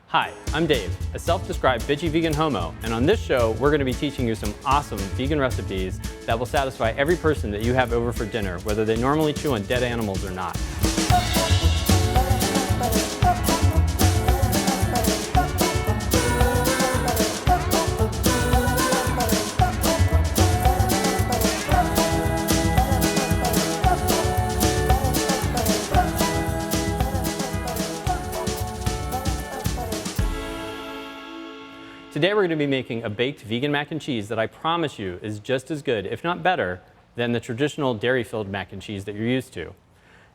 Hi, I'm Dave, a self-described bitchy vegan homo, and on this show, we're going to be teaching you some awesome vegan recipes that will satisfy every person that you have over for dinner, whether they normally chew on dead animals or not. Today we're going to be making a baked vegan mac and cheese that I promise you is just as good, if not better, than the traditional dairy-filled mac and cheese that you're used to.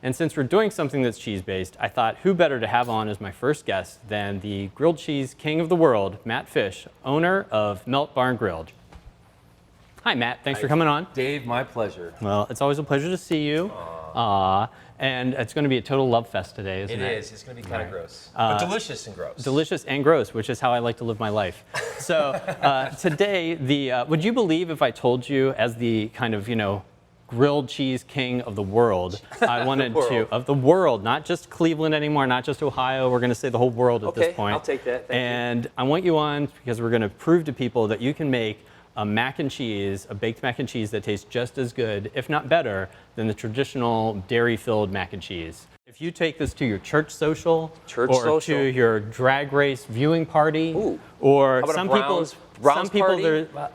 And since we're doing something that's cheese-based, I thought who better to have on as my first guest than the grilled cheese king of the world, Matt Fish, owner of Melt Barn Grilled. Hi Matt, thanks for coming on. Dave, my pleasure. Well, it's always a pleasure to see you. And it's going to be a total love fest today, isn't it? It is. It's going to be kind of gross. But delicious and gross. Delicious and gross, which is how I like to live my life. So today, would you believe if I told you as the kind of, grilled cheese king of the world, I wanted of the world, not just Cleveland anymore, not just Ohio, we're going to say the whole world at this point. I'll take that. Thank you. I want you on because we're going to prove to people that you can make a mac and cheese, a baked mac and cheese that tastes just as good, if not better, than the traditional dairy-filled mac and cheese. If you take this to your church social, to your drag race viewing party, or some people,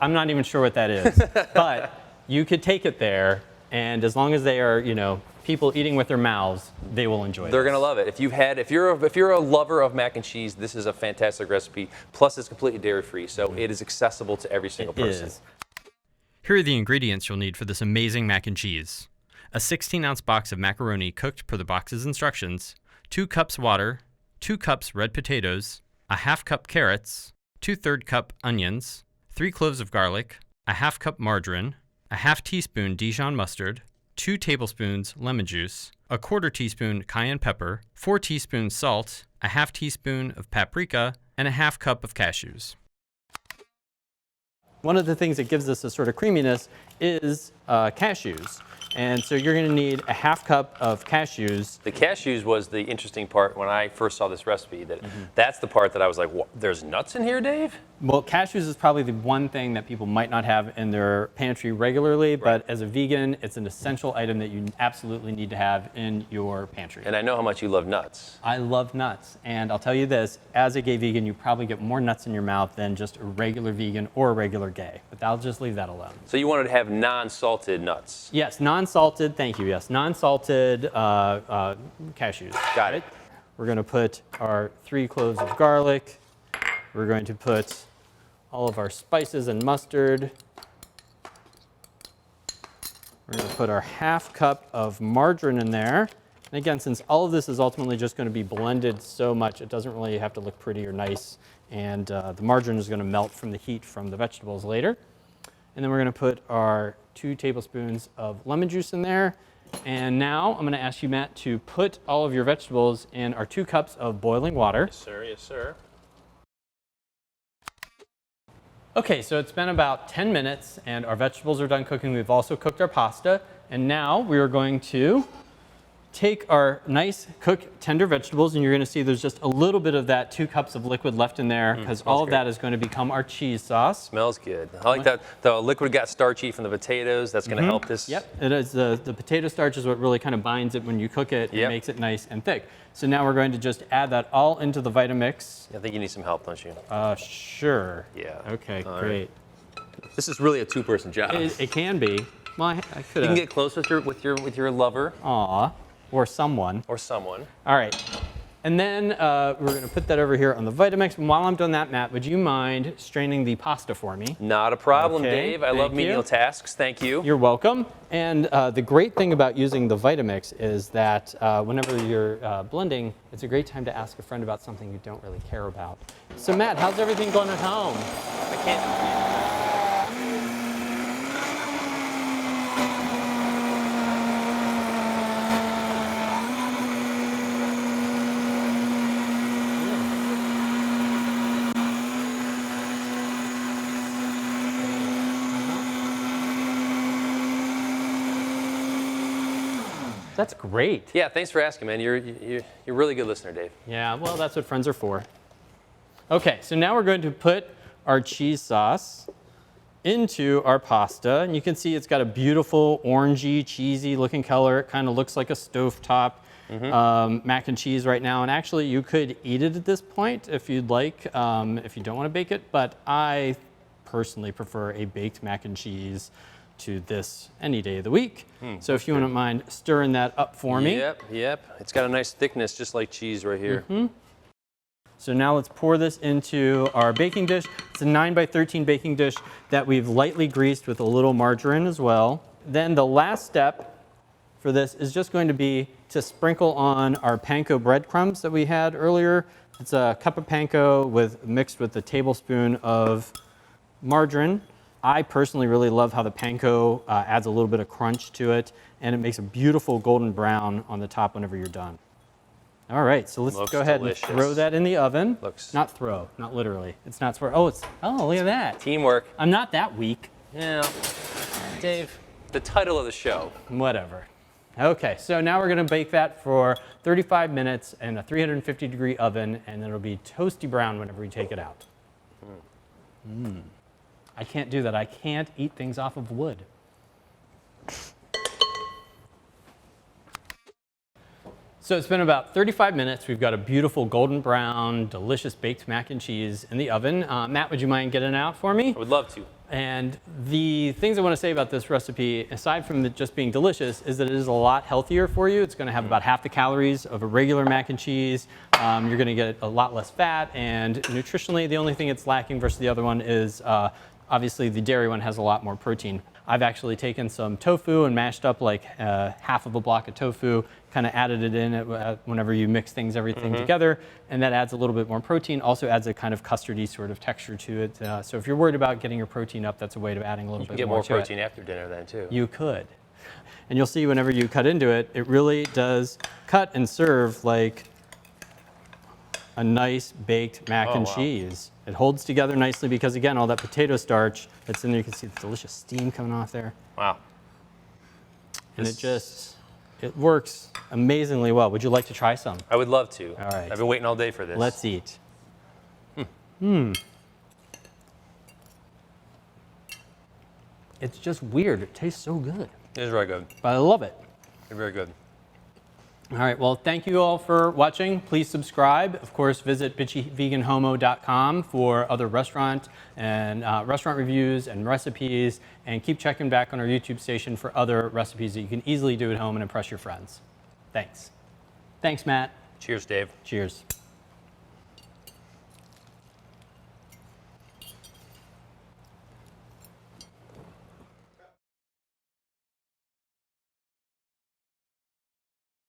I'm not even sure what that is, but you could take it there, and as long as they are, people eating with their mouths, they will enjoy it. They're going to love it. If you're a lover of mac and cheese, this is a fantastic recipe. Plus, it's completely dairy-free, so it is accessible to every single person. Here are the ingredients you'll need for this amazing mac and cheese. A 16-ounce box of macaroni cooked per the box's instructions, 2 cups water, 2 cups red potatoes, a ½ cup carrots, 2/3 cup onions, 3 cloves of garlic, a ½ cup margarine, a ½ teaspoon Dijon mustard, 2 tablespoons lemon juice, a 1/4 teaspoon cayenne pepper, 4 teaspoons salt, a ½ teaspoon of paprika, and a ½ cup of cashews. One of the things that gives us a sort of creaminess is cashews. And so you're going to need a ½ cup of cashews. The cashews was the interesting part when I first saw this recipe. That's the part that I was like, what, there's nuts in here, Dave? Well, cashews is probably the one thing that people might not have in their pantry regularly, but as a vegan, it's an essential item that you absolutely need to have in your pantry. And I know how much you love nuts. I love nuts, and I'll tell you this, as a gay vegan, you probably get more nuts in your mouth than just a regular vegan or a regular gay, but I'll just leave that alone. So you wanted to have non-salted nuts? Yes, non-salted, thank you, yes, non-salted cashews. Got it. We're going to put our 3 cloves of garlic. We're going to put all of our spices and mustard. We're going to put our ½ cup of margarine in there. And again, since all of this is ultimately just going to be blended so much, it doesn't really have to look pretty or nice. And the margarine is going to melt from the heat from the vegetables later. And then we're going to put our 2 tablespoons of lemon juice in there. And now I'm going to ask you, Matt, to put all of your vegetables in our 2 cups of boiling water. Yes, sir. Yes, sir. Okay, so it's been about 10 minutes and our vegetables are done cooking. We've also cooked our pasta. And now we are going to take our nice cooked tender vegetables, and you're going to see there's just a little bit of that 2 cups of liquid left in there because all of that is going to become our cheese sauce. Smells good. I like that the liquid got starchy from the potatoes. That's going to help this. Yep, it is. The potato starch is what really kind of binds it when you cook it and makes it nice and thick. So now we're going to just add that all into the Vitamix. I think you need some help, don't you? Sure. Yeah. Okay, great. This is really a 2-person job. It can be. Well, I could. You can get close with your lover. Aw. Or someone. Or someone. All right. And then we're going to put that over here on the Vitamix. And while I'm doing that, Matt, would you mind straining the pasta for me? Not a problem, Dave. I love menial tasks. Thank you. You're welcome. And the great thing about using the Vitamix is that whenever you're blending, it's a great time to ask a friend about something you don't really care about. So, Matt, how's everything going at home? I can't. That's great. Yeah, thanks for asking, man. You're a really good listener, Dave. Yeah, well, that's what friends are for. Okay, so now we're going to put our cheese sauce into our pasta. And you can see it's got a beautiful orangey, cheesy looking color. It kind of looks like a stovetop mac and cheese right now. And actually, you could eat it at this point if you'd like, if you don't want to bake it. But I personally prefer a baked mac and cheese to this any day of the week. So if you wouldn't mind stirring that up for me. Yep. It's got a nice thickness, just like cheese right here. So now let's pour this into our baking dish. It's a 9 by 13 baking dish that we've lightly greased with a little margarine as well. Then the last step for this is just going to be to sprinkle on our panko breadcrumbs that we had earlier. It's a cup of panko mixed with a tablespoon of margarine. I personally really love how the panko adds a little bit of crunch to it, and it makes a beautiful golden brown on the top whenever you're done. All right, so let's go ahead and throw that in the oven. Not literally. It's not throw. Oh, look at that. Teamwork. I'm not that weak. Yeah, Dave, the title of the show. Whatever. Okay, so now we're gonna bake that for 35 minutes in a 350-degree oven, and it'll be toasty brown whenever we take it out. I can't do that. I can't eat things off of wood. So it's been about 35 minutes. We've got a beautiful golden brown, delicious baked mac and cheese in the oven. Matt, would you mind getting it out for me? I would love to. And the things I want to say about this recipe, aside from it just being delicious, is that it is a lot healthier for you. It's going to have about half the calories of a regular mac and cheese. You're going to get a lot less fat, and nutritionally, the only thing it's lacking versus the other one is obviously the dairy one has a lot more protein. I've actually taken some tofu and mashed up like half of a block of tofu, kind of added it in whenever you mix everything together, and that adds a little bit more protein, also adds a kind of custardy sort of texture to it. So if you're worried about getting your protein up, that's a way of adding a little bit more to it. You can get more protein after dinner then too. You could. And you'll see whenever you cut into it, it really does cut and serve like a nice baked mac and cheese. It holds together nicely because, again, all that potato starch that's in there, you can see the delicious steam coming off there. Wow. And it works amazingly well. Would you like to try some? I would love to. All right. I've been waiting all day for this. Let's eat. It's just weird. It tastes so good. It is very good. But I love it. It's very good. All right, well, thank you all for watching. Please subscribe. Of course, visit bitchyveganhomo.com for other restaurant reviews and recipes, and keep checking back on our YouTube station for other recipes that you can easily do at home and impress your friends. Thanks. Thanks, Matt. Cheers, Dave. Cheers.